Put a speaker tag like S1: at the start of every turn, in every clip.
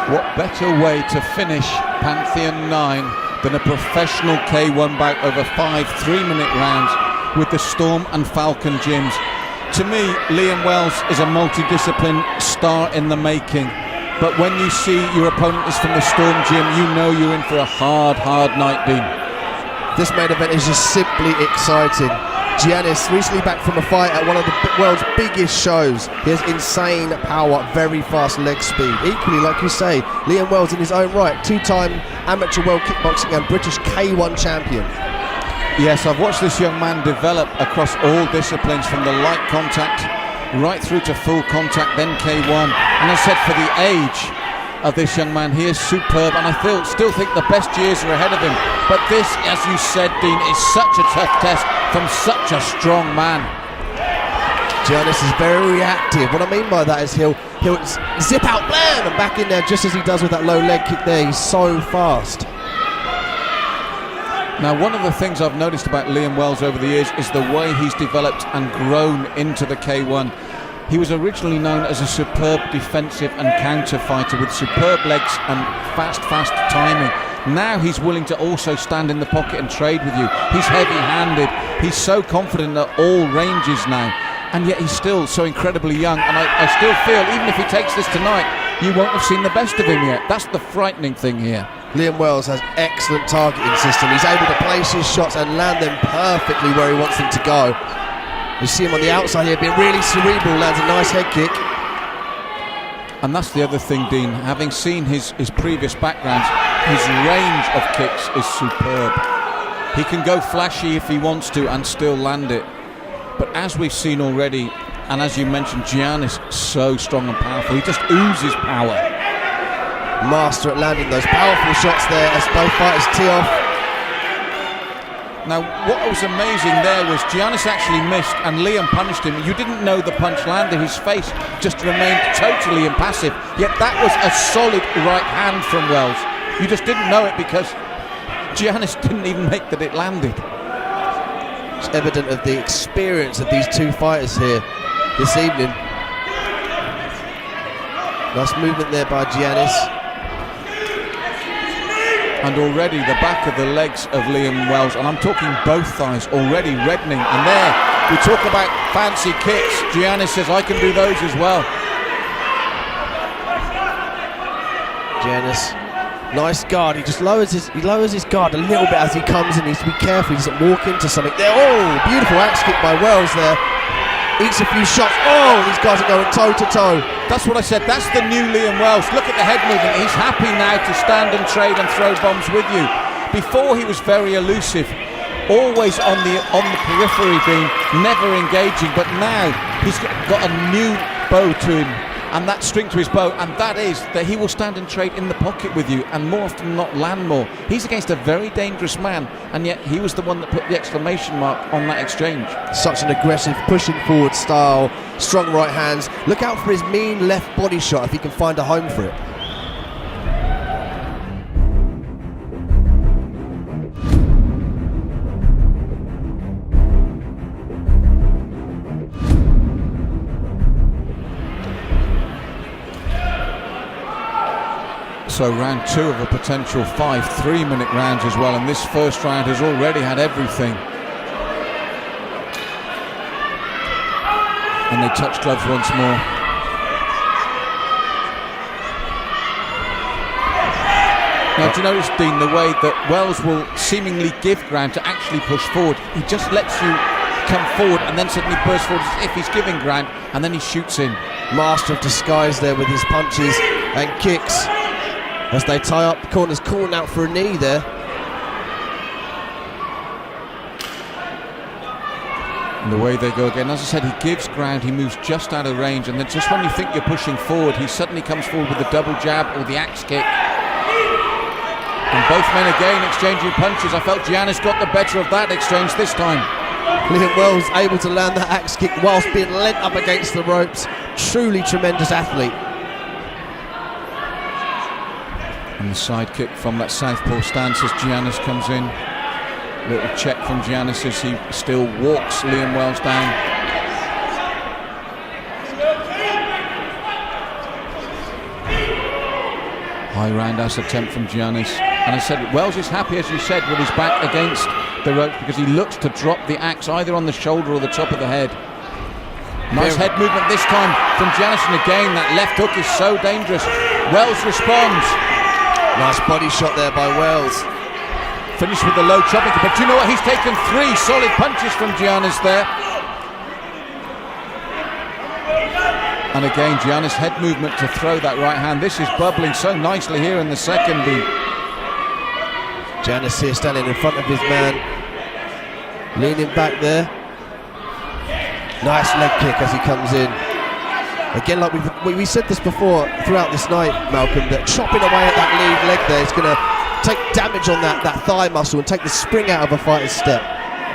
S1: What better way to finish Pantheon 9 than a professional K1 bout over 5 3-minute rounds with the Storm and Falcon gyms. To me, Liam Wells is a multidiscipline star in the making, but when you see your opponent is from the Storm gym, you know you're in for a hard night, Dean.
S2: This main event is just simply exciting. Giannis, recently back from a fight at one of the world's biggest shows. He has insane power, very fast leg speed. Equally, like you say, Liam Wells in his own right, two-time amateur world kickboxing and British K1 champion.
S1: Yes, I've watched this young man develop across all disciplines, from the light contact right through to full contact, then K1. And I said, for the age of this young man, he is superb, and I still think the best years are ahead of him. But this, as you said, Dean, is such a tough test from such a strong man.
S2: Giannis is very reactive. What I mean by that is he'll zip out, blam, and back in there just as he does with that low leg kick there. He's so fast.
S1: Now, one of the things I've noticed about Liam Wells over the years is the way he's developed and grown into the K1. He was originally known as a superb defensive and counter fighter with superb legs and fast timing. Now he's willing to also stand in the pocket and trade with you. He's heavy-handed. He's so confident at all ranges now. And yet he's still so incredibly young. And I still feel, even if he takes this tonight, you won't have seen the best of him yet. That's the frightening thing here.
S2: Liam Wells has excellent targeting system. He's able to place his shots and land them perfectly where he wants them to go. You see him on the outside here being really cerebral, lands a nice head kick.
S1: And that's the other thing, Dean. Having seen his previous backgrounds, his range of kicks is superb. He can go flashy if he wants to and still land it. But as we've seen already, and as you mentioned, Giannis, so strong and powerful. He just oozes power.
S2: Master at landing those powerful shots there as both fighters tee off.
S1: Now, what was amazing there was Giannis actually missed and Liam punished him. You didn't know the punch landed. His face just remained totally impassive. Yet that was a solid right hand from Wells. You just didn't know it because Giannis didn't even make that it landed.
S2: It's evident of the experience of these two fighters here this evening. Nice movement there by Giannis.
S1: And already the back of the legs of Liam Wells, and I'm talking both thighs, already reddening. And there, we talk about fancy kicks. Giannis says, I can do those as well.
S2: Giannis, nice guard. He just lowers his guard a little bit as he comes in. He needs to be careful. He doesn't walk into something there. Oh, beautiful axe kick by Wells there. eats a few shots. Oh, these guys are going toe to toe.
S1: That's what I said. That's the new Liam Wells. Look at the head movement. He's happy now to stand and trade and throw bombs with you. Before he was very elusive, always on the periphery, being never engaging. But now he's got a new bow to him, and that string to his bow, and that is that he will stand and trade in the pocket with you, and more often than not land more. He's against a very dangerous man, and yet he was the one that put the exclamation mark on that exchange.
S2: Such an aggressive, pushing forward style, strong right hands. Look out for his mean left body shot if he can find a home for it.
S1: So round 2 of a potential 5 3-minute rounds as well, and this first round has already had everything. And they touch gloves once more. Now, do you notice, Dean, the way that Wells will seemingly give ground to actually push forward? He just lets you come forward and then suddenly burst forward as if he's giving ground, and then he shoots in.
S2: Master of disguise there with his punches and kicks. As they tie up, the corner's calling out for a knee there.
S1: And the way they go again, as I said, he gives ground, he moves just out of range, and then just when you think you're pushing forward, he suddenly comes forward with a double jab or the axe kick. And both men again exchanging punches. I felt Giannis got the better of that exchange this time.
S2: Liam Wells able to land that axe kick whilst being lent up against the ropes. Truly tremendous athlete.
S1: And the side kick from that southpaw stance as Giannis comes in. Little check from Giannis as he still walks Liam Wells down. High roundhouse attempt from Giannis. And I said, Wells is happy, as you said, with his back against the ropes because he looks to drop the axe either on the shoulder or the top of the head. Nice head movement this time from Giannis, and again that left hook is so dangerous. Wells responds.
S2: Nice body shot there by Wells.
S1: Finished with the low chopping, but do you know what? He's taken 3 solid punches from Giannis there. And again, Giannis' head movement to throw that right hand. This is bubbling so nicely here in the second beat.
S2: Giannis here standing in front of his man, leaning back there. Nice leg kick as he comes in. Again, like we said this before throughout this night, Malcolm, that chopping away at that lead leg there is going to take damage on that thigh muscle and take the spring out of a fighter's step.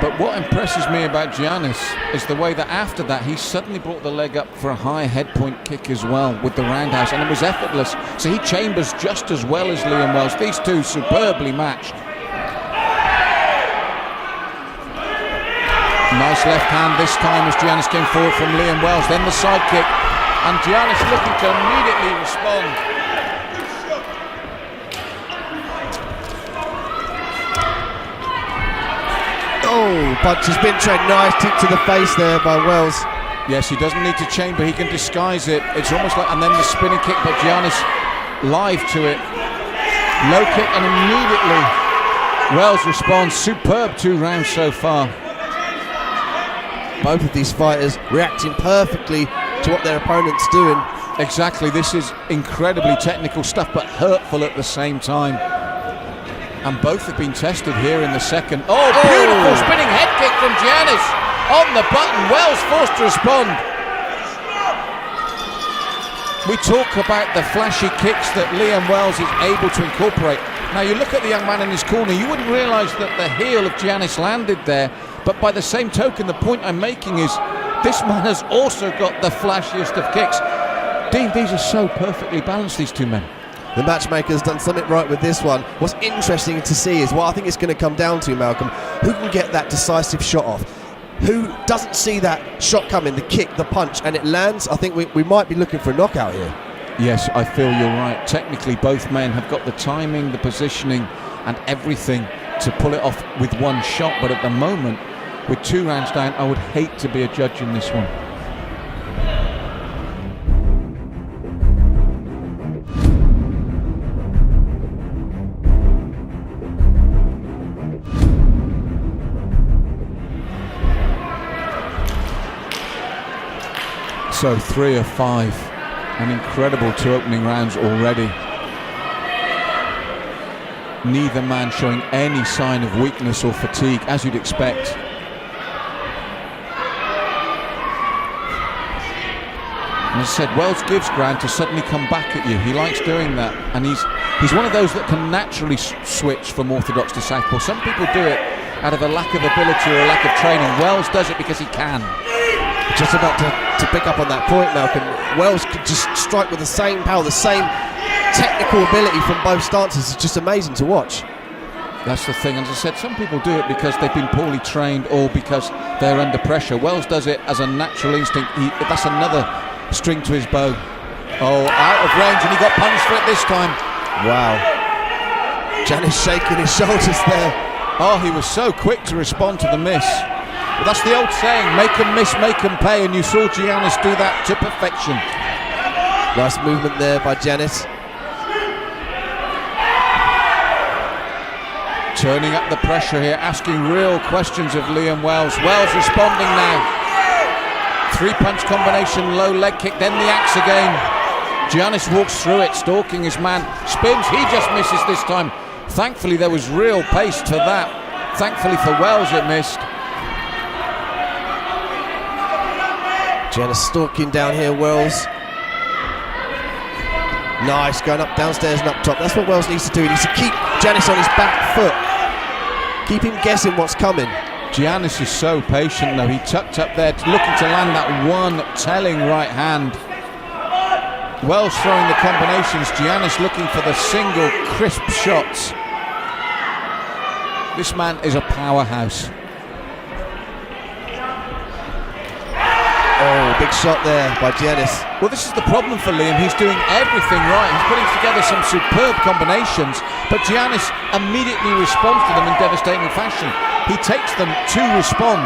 S1: But what impresses me about Giannis is the way that after that he suddenly brought the leg up for a high head point kick as well with the roundhouse, and it was effortless. So he chambers just as well as Liam Wells. These two superbly matched. Nice left hand this time as Giannis came forward from Liam Wells. Then the side kick, and Giannis looking to immediately respond.
S2: Oh, punch has been trained. Nice kick to the face there by Wells.
S1: Yes, he doesn't need to chamber, he can disguise it. It's almost like, and then the spinning kick, but Giannis live to it. Low kick, and immediately Wells responds. Superb 2 rounds so far.
S2: Both of these fighters reacting perfectly to what their opponent's doing.
S1: Exactly, this is incredibly technical stuff, but hurtful at the same time. And both have been tested here in the second. Oh, beautiful spinning head kick from Giannis. On the button, Wells forced to respond. We talk about the flashy kicks that Liam Wells is able to incorporate. Now you look at the young man in his corner, you wouldn't realise that the heel of Giannis landed there, but by the same token, the point I'm making is this man has also got the flashiest of kicks. Dean, these are so perfectly balanced, these two men.
S2: The matchmaker's done something right with this one. What's interesting to see is what I think it's going to come down to, Malcolm, who can get that decisive shot off? Who doesn't see that shot coming, the kick, the punch, and it lands? I think we might be looking for a knockout here.
S1: Yes, I feel you're right. Technically, both men have got the timing, the positioning, and everything to pull it off with one shot. But at the moment, with 2 rounds down, I would hate to be a judge in this one. So 3 of 5, an incredible 2 opening rounds already. Neither man showing any sign of weakness or fatigue, as you'd expect. And as I said, Wells gives ground to suddenly come back at you. He likes doing that, and he's one of those that can naturally switch from orthodox to southpaw. Some people do it out of a lack of ability or a lack of training. Wells does it because he can.
S2: Just about to pick up on that point, Malcolm. Wells could just strike with the same power, the same technical ability from both stances. It's just amazing to watch.
S1: That's the thing. As I said, some people do it because they've been poorly trained or because they're under pressure. Wells does it as a natural instinct. That's another string to his bow. Oh, out of range, and he got punished for it this time.
S2: Wow. Giannis shaking his shoulders there.
S1: Oh, he was so quick to respond to the miss. But that's the old saying, make them miss, make them pay, and you saw Giannis do that to perfection.
S2: Nice movement there by Giannis.
S1: Turning up the pressure here, asking real questions of Liam Wells. Wells responding now. 3-punch combination, low leg kick, then the axe again. Giannis walks through it, stalking his man. Spins, he just misses this time. Thankfully, there was real pace to that. Thankfully for Wells, it missed.
S2: Giannis stalking down here, Wells. Nice, going up downstairs and up top. That's what Wells needs to do. He needs to keep Giannis on his back foot. Keep him guessing what's coming.
S1: Giannis is so patient though. He tucked up there, looking to land that one telling right hand. Wells throwing the combinations. Giannis looking for the single crisp shots. This man is a powerhouse.
S2: Oh, big shot there by Giannis.
S1: Well, this is the problem for Liam. He's doing everything right. He's putting together some superb combinations, but Giannis immediately responds to them in devastating fashion. He takes them to respond.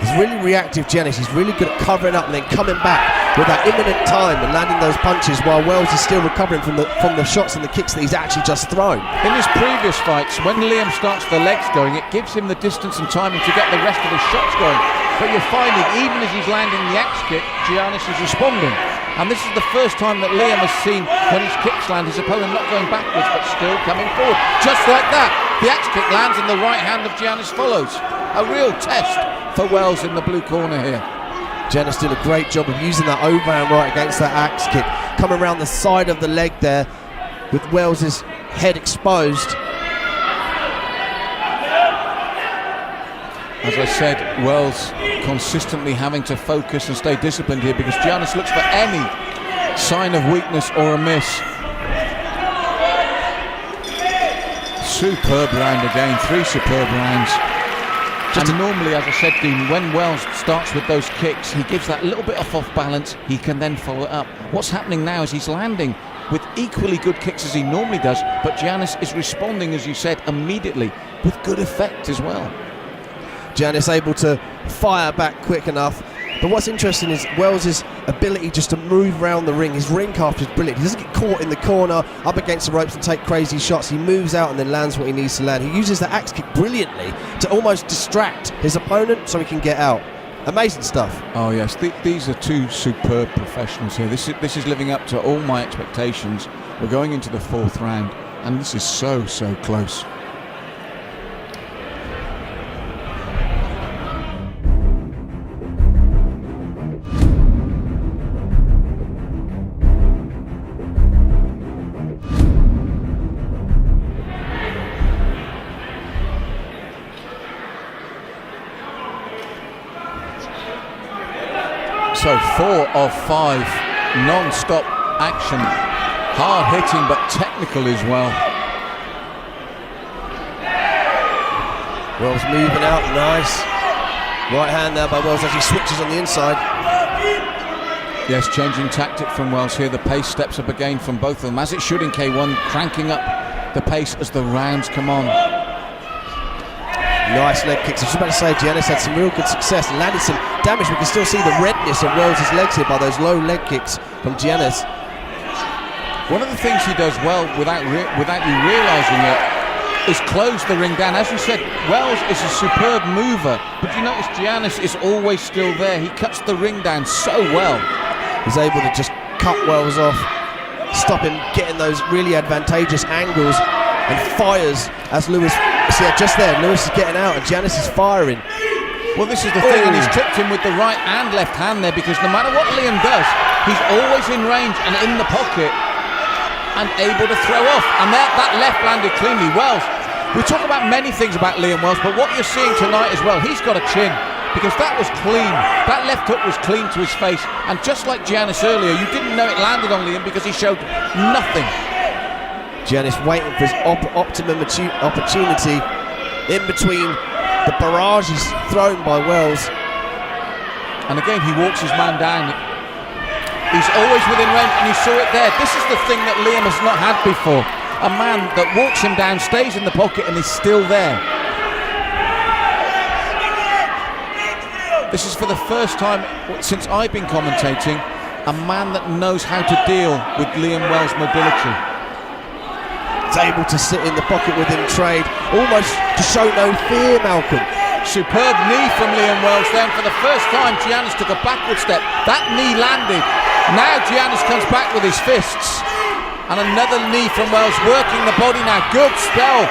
S2: He's really reactive, Giannis. He's really good at covering up and then coming back with that imminent time and landing those punches while Wells is still recovering from the shots and the kicks that he's actually just thrown.
S1: In his previous fights, when Liam starts the legs going, it gives him the distance and timing to get the rest of his shots going. But you're finding, even as he's landing the axe kick, Giannis is responding. And this is the first time that Liam has seen, when his kicks land, his opponent not going backwards, but still coming forward. Just like that, the axe kick lands and the right hand of Giannis follows. A real test for Wells in the blue corner here.
S2: Giannis did a great job of using that overhand right against that axe kick. Coming around the side of the leg there, with Wells' head exposed.
S1: As I said, Wells consistently having to focus and stay disciplined here because Giannis looks for any sign of weakness or a miss. Superb round again, 3 superb rounds. And normally, as I said, Dean, when Wells starts with those kicks, he gives that little bit off balance, he can then follow it up. What's happening now is he's landing with equally good kicks as he normally does, but Giannis is responding, as you said, immediately with good effect as well.
S2: Giannis able to fire back quick enough. But what's interesting is Wells' ability just to move around the ring. His ring craft is brilliant. He doesn't get caught in the corner, up against the ropes and take crazy shots. He moves out and then lands what he needs to land. He uses the axe kick brilliantly to almost distract his opponent so he can get out. Amazing stuff.
S1: Oh yes, these are 2 superb professionals here. This is living up to all my expectations. We're going into the 4th round and this is so close. So 4 of 5 non-stop action, hard hitting but technical as well.
S2: Wells moving out, nice. Right hand there by Wells as he switches on the inside.
S1: Yes, changing tactic from Wells here. The pace steps up again from both of them, as it should in K1, cranking up the pace as the rounds come on.
S2: Nice leg kicks. I was about to say, Giannis had some real good success and landed some damage. We can still see the redness of Wells' legs here by those low leg kicks from Giannis.
S1: One of the things he does well without you realising it is closed the ring down. As you said, Wells is a superb mover, but you notice Giannis is always still there. He cuts the ring down so well.
S2: He's able to just cut Wells off, stop him getting those really advantageous angles, and fires as Lewis. See, just there, Lewis is getting out and Giannis is firing.
S1: Well, this is the thing, and he's clipped him with the right and left hand there, because no matter what Liam does, he's always in range and in the pocket and able to throw off. And that left landed cleanly. Wells, we talk about many things about Liam Wells, but what you're seeing tonight as well, he's got a chin, because that was clean. That left hook was clean to his face. And just like Giannis earlier, you didn't know it landed on Liam because he showed nothing.
S2: Giannis waiting for his optimum opportunity in between the barrages thrown by Wells.
S1: And again, he walks his man down. He's always within range, and you saw it there. This is the thing that Liam has not had before. A man that walks him down, stays in the pocket, and is still there. This is for the first time since I've been commentating, a man that knows how to deal with Liam Wells' mobility.
S2: He's able to sit in the pocket with him, trade, almost to show no fear, Malcolm.
S1: Superb knee from Liam Wells then. For the first time, Giannis took a backward step. That knee landed. Now Giannis comes back with his fists. And another knee from Wells, working the body now. Good spell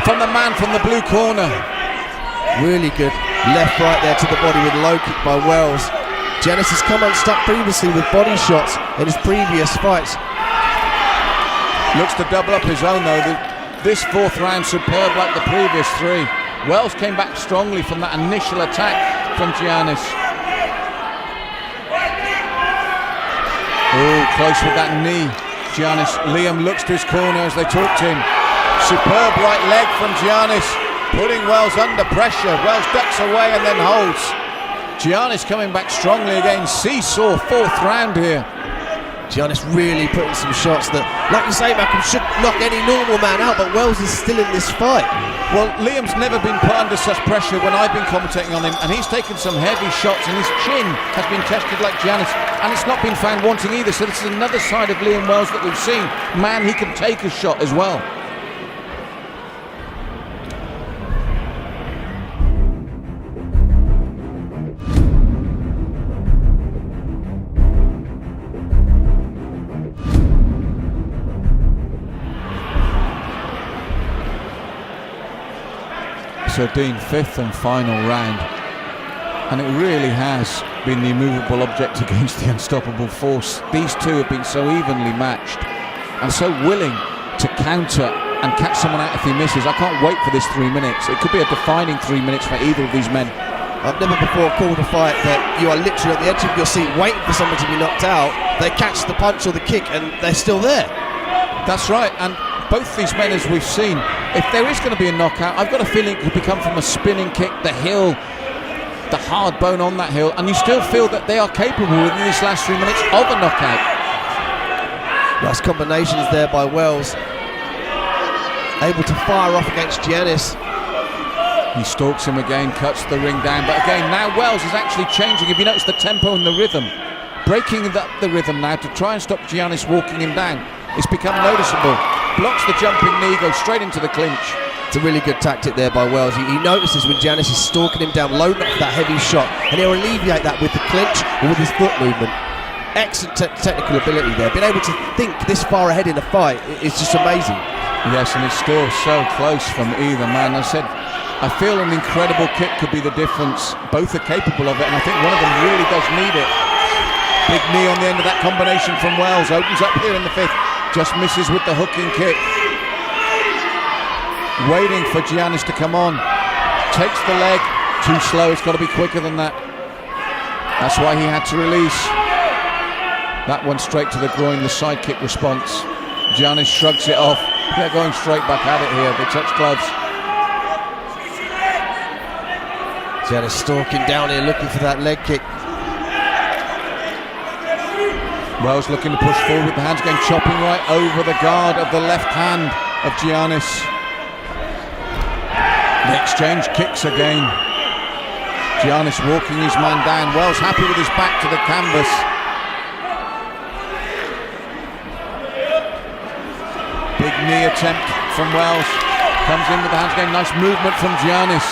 S1: from the man from the blue corner.
S2: Really good left right there to the body with low kick by Wells. Giannis has come unstuck previously with body shots in his previous fights.
S1: Looks to double up his own though. This fourth round superb like the previous three. Wells came back strongly from that initial attack from Giannis. Oh, close with that knee. Giannis, Liam looks to his corner as they talk to him. Superb right leg from Giannis, putting Wells under pressure. Wells ducks away and then holds. Giannis coming back strongly again. Seesaw fourth round here.
S2: Giannis really putting some shots that, like you say, Malcolm, should knock any normal man out, but Wells is still in this fight.
S1: Well, Liam's never been put under such pressure when I've been commentating on him, and he's taken some heavy shots, and his chin has been tested like Giannis, and it's not been found wanting either. So this is another side of Liam Wells that we've seen. Man, he can take a shot as well. So Dean, fifth and final round, and it really has been the immovable object against the unstoppable force. These two have been so evenly matched and so willing to counter and catch someone out if he misses. I can't wait for this 3 minutes. It could be a defining 3 minutes for either of these men.
S2: I've never before called a fight that you are literally at the edge of your seat waiting for someone to be knocked out. They catch the punch or the kick and they're still there.
S1: That's right, and both these men, as we've seen, if there is going to be a knockout, I've got a feeling it could become from a spinning kick, the hill, the hard bone on that hill, and you still feel that they are capable within these last 3 minutes of a knockout.
S2: Nice combinations there by Wells, able to fire off against Giannis.
S1: He stalks him again, cuts the ring down, but again now Wells is actually changing. If you notice the tempo and the rhythm, breaking up the rhythm now to try and stop Giannis walking him down. It's become noticeable. Blocks the jumping knee, goes straight into the clinch.
S2: It's a really good tactic there by Wells. He notices when Giannis is stalking him down, loading up for that heavy shot, and he'll alleviate that with the clinch or with his foot movement. Excellent technical ability there. Being able to think this far ahead in a fight is just amazing.
S1: Yes, and it's still so close from either man. I said, I feel an incredible kick could be the difference. Both are capable of it, and I think one of them really does need it. Big knee on the end of that combination from Wells. Opens up here in the fifth. Just misses with the hooking kick. Waiting for Giannis to come on. Takes the leg. Too slow. It's got to be quicker than that. That's why he had to release. That one straight to the groin, the side kick response. Giannis shrugs it off. They're going straight back at it here. They touch gloves.
S2: Giannis stalking down here, looking for that leg kick.
S1: Wells looking to push forward with the hands, going chopping right over the guard of the left hand of Giannis. The exchange kicks again. Giannis walking his man down. Wells happy with his back to the canvas. Big knee attempt from Wells. Comes in with the hands game. Nice movement from Giannis.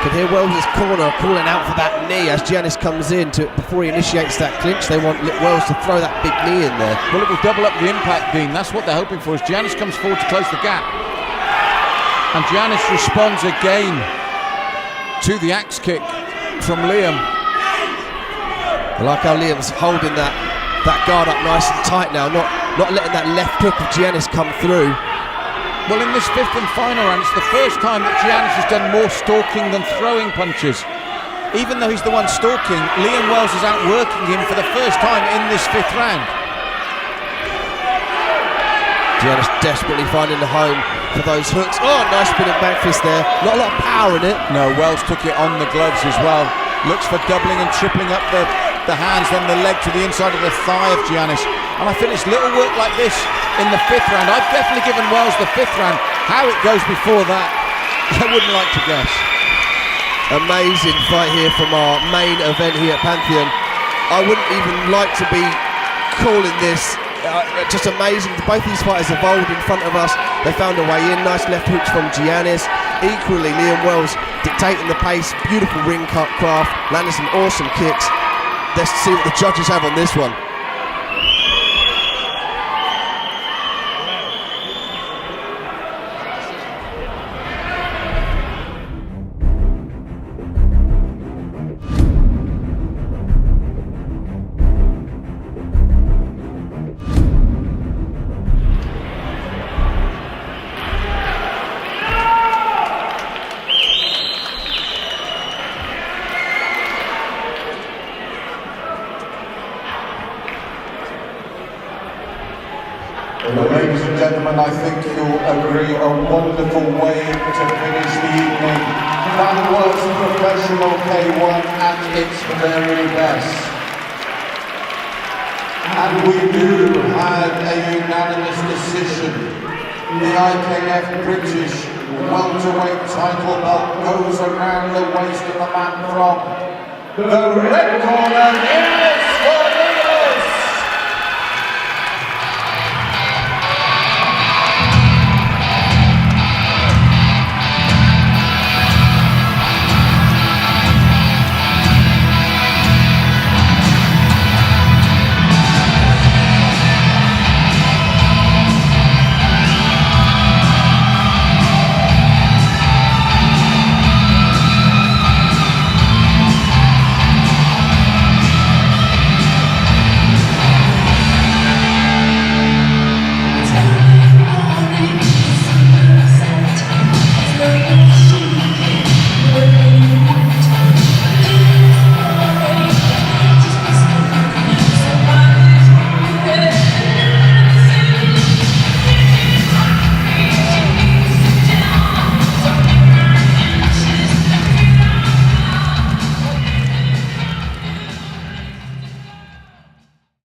S2: Can hear Wells' corner calling out for that knee as Giannis comes in before he initiates that clinch. They want Wells to throw that big knee in there.
S1: Well, it will double up the impact, Dean. That's what they're hoping for, as Giannis comes forward to close the gap. And Giannis responds again to the axe kick from Liam.
S2: I like how Liam's holding that guard up nice and tight now, not letting that left hook of Giannis come through.
S1: Well, in this fifth and final round, it's the first time that Giannis has done more stalking than throwing punches. Even though he's the one stalking, Liam Wells is outworking him for the first time in this fifth round.
S2: Giannis desperately finding the home for those hooks. Oh, nice spin and back fist there. Not a lot of power in it.
S1: No, Wells took it on the gloves as well. Looks for doubling and tripling up the hands, then the leg to the inside of the thigh of Giannis. And I think it's little work like this in the fifth round. I've definitely given Wells the fifth round. How it goes before that, I wouldn't like to guess.
S2: Amazing fight here from our main event here at Pantheon. I wouldn't even like to be calling this. Just amazing. Both these fighters evolved in front of us. They found a way in. Nice left hooks from Giannis. Equally, Liam Wells dictating the pace. Beautiful ring cut craft. Landing some awesome kicks. Let's see what the judges have on this one.
S3: Ladies and gentlemen, I think you'll agree a wonderful way to finish the evening. That was professional K1 at its very best. And we do have a unanimous decision. The IKF British welterweight title belt goes around the waist of the man from the red corner.